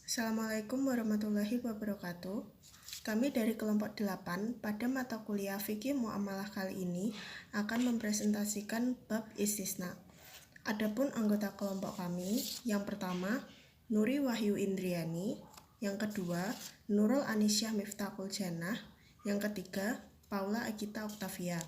Assalamualaikum warahmatullahi wabarakatuh. Kami dari kelompok 8 pada mata kuliah Fikih Muamalah kali ini akan mempresentasikan bab istisna. Adapun anggota kelompok kami, yang pertama Nuri Wahyu Indriani, yang kedua Nurul Anisyah Miftahul Jannah, yang ketiga Paula Agita Octavia.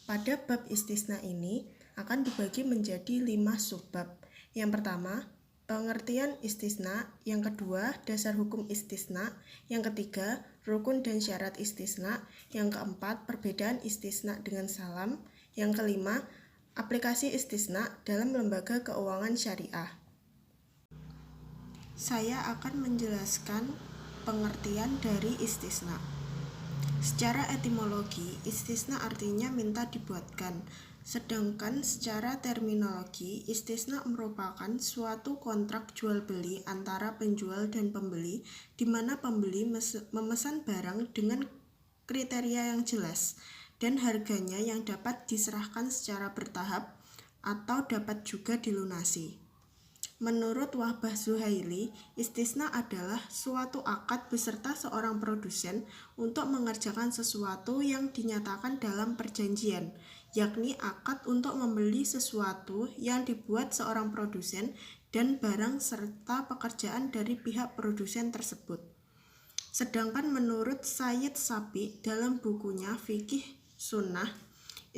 Pada bab istisna ini akan dibagi menjadi 5 subbab. Yang pertama, pengertian istisna, yang kedua, dasar hukum istisna, yang ketiga, rukun dan syarat istisna, yang keempat, perbedaan istisna dengan salam, yang kelima, aplikasi istisna dalam lembaga keuangan syariah. Saya akan menjelaskan pengertian dari istisna. Secara etimologi, istisna artinya minta dibuatkan. Sedangkan secara terminologi, istisna merupakan suatu kontrak jual beli antara penjual dan pembeli, di mana pembeli memesan barang dengan kriteria yang jelas dan harganya yang dapat diserahkan secara bertahap atau dapat juga dilunasi. Menurut Wahbah Zuhaili, istisna adalah suatu akad beserta seorang produsen untuk mengerjakan sesuatu yang dinyatakan dalam perjanjian, yakni akad untuk membeli sesuatu yang dibuat seorang produsen dan barang serta pekerjaan dari pihak produsen tersebut. Sedangkan menurut Sayyid Sabiq dalam bukunya Fikih Sunnah,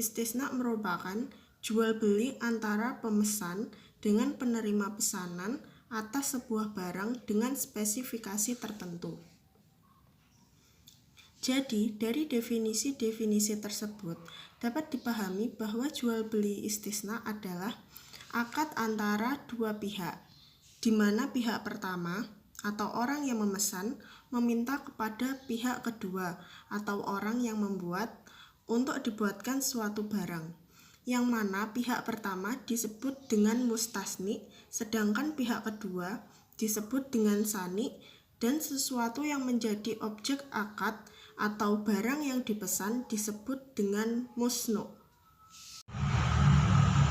istisna merupakan jual beli antara pemesan dengan penerima pesanan atas sebuah barang dengan spesifikasi tertentu. Jadi, dari definisi-definisi tersebut dapat dipahami bahwa jual beli istisna adalah akad antara dua pihak, di mana pihak pertama atau orang yang memesan meminta kepada pihak kedua atau orang yang membuat untuk dibuatkan suatu barang, yang mana pihak pertama disebut dengan mustasni, sedangkan pihak kedua disebut dengan sani, dan sesuatu yang menjadi objek akad atau barang yang dipesan disebut dengan musnu.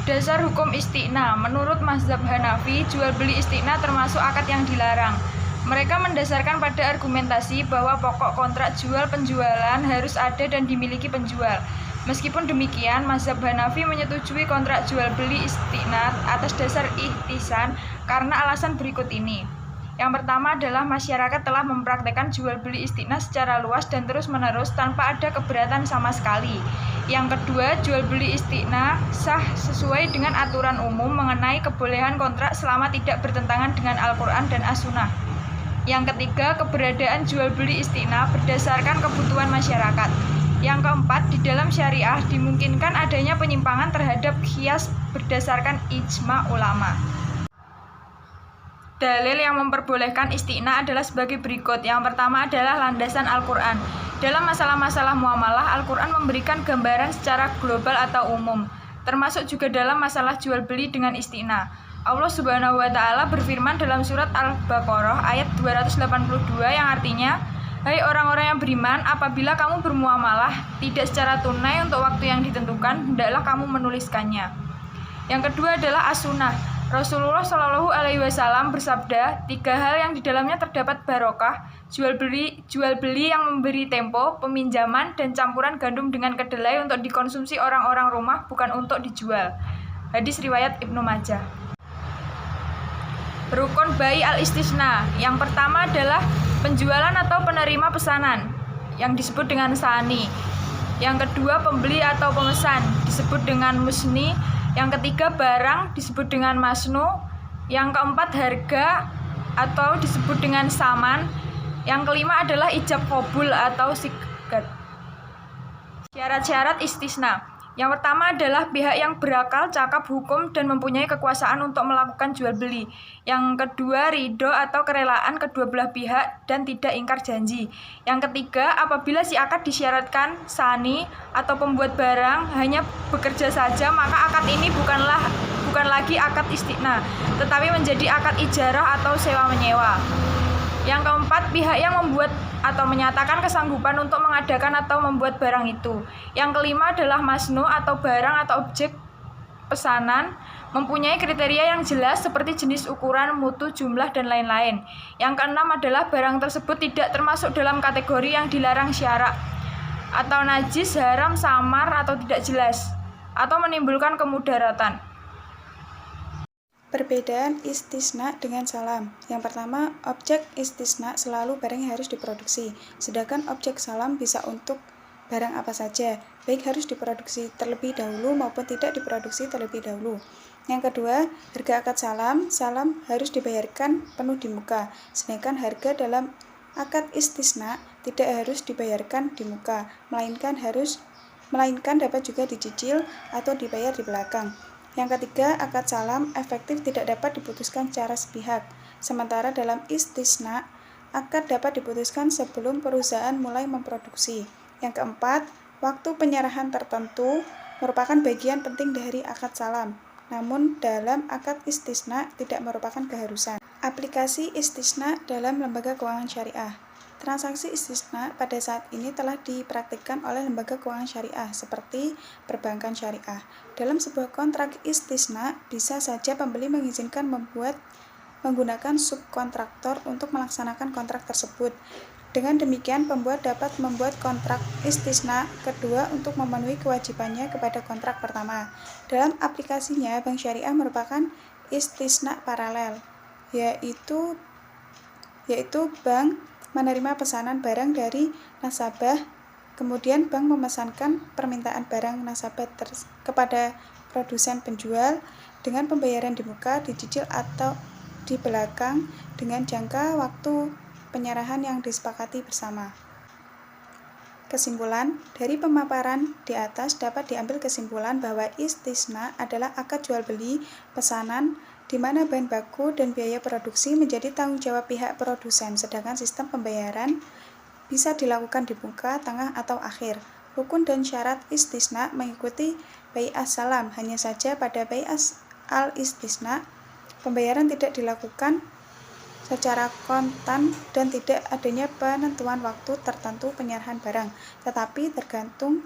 Dasar hukum istiqna. Menurut mazhab Hanafi, jual beli istiqna termasuk akad yang dilarang. Mereka mendasarkan pada argumentasi bahwa pokok kontrak jual penjualan harus ada dan dimiliki penjual. Meskipun demikian, mazhab Hanafi menyetujui kontrak jual beli istiqna atas dasar ihtisan karena alasan berikut ini. Yang pertama adalah masyarakat telah mempraktekkan jual beli istiqna secara luas dan terus-menerus tanpa ada keberatan sama sekali. Yang kedua, jual beli istiqna sah sesuai dengan aturan umum mengenai kebolehan kontrak selama tidak bertentangan dengan Al-Quran dan As-Sunnah. Yang ketiga, keberadaan jual beli istiqna berdasarkan kebutuhan masyarakat. Yang keempat, di dalam syariah dimungkinkan adanya penyimpangan terhadap qiyas berdasarkan ijma ulama. Dalil yang memperbolehkan istiqna adalah sebagai berikut. Yang pertama adalah landasan Al-Quran. Dalam masalah-masalah muamalah, Al-Quran memberikan gambaran secara global atau umum, termasuk juga dalam masalah jual beli dengan istiqna. Allah Subhanahu wa Ta'ala berfirman dalam surat Al-Baqarah ayat 282 yang artinya, "Hai orang-orang yang beriman, apabila kamu bermuamalah tidak secara tunai untuk waktu yang ditentukan, hendaklah kamu menuliskannya." Yang kedua adalah as-sunnah. Rasulullah Shallallahu Alaihi Wasallam bersabda, 3 hal yang di dalamnya terdapat barokah: jual beli yang memberi tempo, peminjaman, dan campuran gandum dengan kedelai untuk dikonsumsi orang-orang rumah, bukan untuk dijual. Hadis riwayat Ibnu Majah. Rukun bai al-istisna. Yang pertama adalah penjualan atau penerima pesanan yang disebut dengan sani. Yang kedua, pembeli atau pemesan disebut dengan musni. Yang ketiga, barang disebut dengan masnu. Yang keempat, harga atau disebut dengan saman. Yang kelima adalah ijab qabul atau sigat. Syarat-syarat istisna. Yang pertama adalah pihak yang berakal, cakap hukum, dan mempunyai kekuasaan untuk melakukan jual beli. Yang kedua, ridho atau kerelaan kedua belah pihak dan tidak ingkar janji. Yang ketiga, apabila si akad disyaratkan sani atau pembuat barang hanya bekerja saja, maka akad ini bukan lagi akad istiqna, tetapi menjadi akad ijarah atau sewa-menyewa. Yang keempat, pihak yang membuat atau menyatakan kesanggupan untuk mengadakan atau membuat barang itu. Yang kelima adalah masnu atau barang atau objek pesanan mempunyai kriteria yang jelas seperti jenis, ukuran, mutu, jumlah, dan lain-lain. Yang keenam adalah barang tersebut tidak termasuk dalam kategori yang dilarang syarak, atau najis, haram, samar, atau tidak jelas, atau menimbulkan kemudaratan. Perbedaan istisna dengan salam. Yang pertama, objek istisna selalu barang yang harus diproduksi, sedangkan objek salam bisa untuk barang apa saja, baik harus diproduksi terlebih dahulu maupun tidak diproduksi terlebih dahulu. Yang kedua, harga akad salam harus dibayarkan penuh di muka, sedangkan harga dalam akad istisna tidak harus dibayarkan di muka, melainkan dapat juga dicicil atau dibayar di belakang. Yang ketiga, akad salam efektif tidak dapat diputuskan secara sepihak, sementara dalam istisna, akad dapat diputuskan sebelum perusahaan mulai memproduksi. Yang keempat, waktu penyerahan tertentu merupakan bagian penting dari akad salam, namun dalam akad istisna tidak merupakan keharusan. Aplikasi istisna dalam lembaga keuangan syariah. Transaksi istisna pada saat ini telah dipraktikkan oleh lembaga keuangan syariah seperti perbankan syariah. Dalam sebuah kontrak istisna, bisa saja pembeli mengizinkan menggunakan subkontraktor untuk melaksanakan kontrak tersebut. Dengan demikian, pembuat dapat membuat kontrak istisna kedua untuk memenuhi kewajibannya kepada kontrak pertama. Dalam aplikasinya, bank syariah merupakan istisna paralel, yaitu bank menerima pesanan barang dari nasabah, kemudian bank memesankan permintaan barang nasabah kepada produsen penjual dengan pembayaran di muka, dicicil atau di belakang dengan jangka waktu penyerahan yang disepakati bersama. Kesimpulan, dari pemaparan di atas dapat diambil kesimpulan bahwa istisna adalah akad jual beli pesanan di mana bahan baku dan biaya produksi menjadi tanggung jawab pihak produsen, sedangkan sistem pembayaran bisa dilakukan di muka, tengah, atau akhir. Rukun dan syarat istisna mengikuti bai'ah salam, hanya saja pada bai'ah al-istisna, pembayaran tidak dilakukan secara kontan dan tidak adanya penentuan waktu tertentu penyerahan barang, tetapi tergantung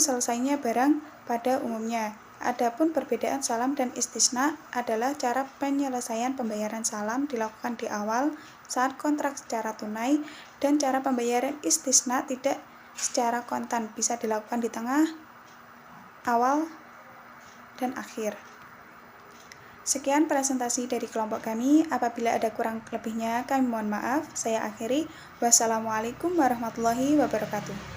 selesainya barang pada umumnya. Adapun perbedaan salam dan istisna adalah cara penyelesaian pembayaran salam dilakukan di awal saat kontrak secara tunai, dan cara pembayaran istisna tidak secara kontan, bisa dilakukan di tengah, awal, dan akhir. Sekian presentasi dari kelompok kami. Apabila ada kurang lebihnya, kami mohon maaf. Saya akhiri. Wassalamualaikum warahmatullahi wabarakatuh.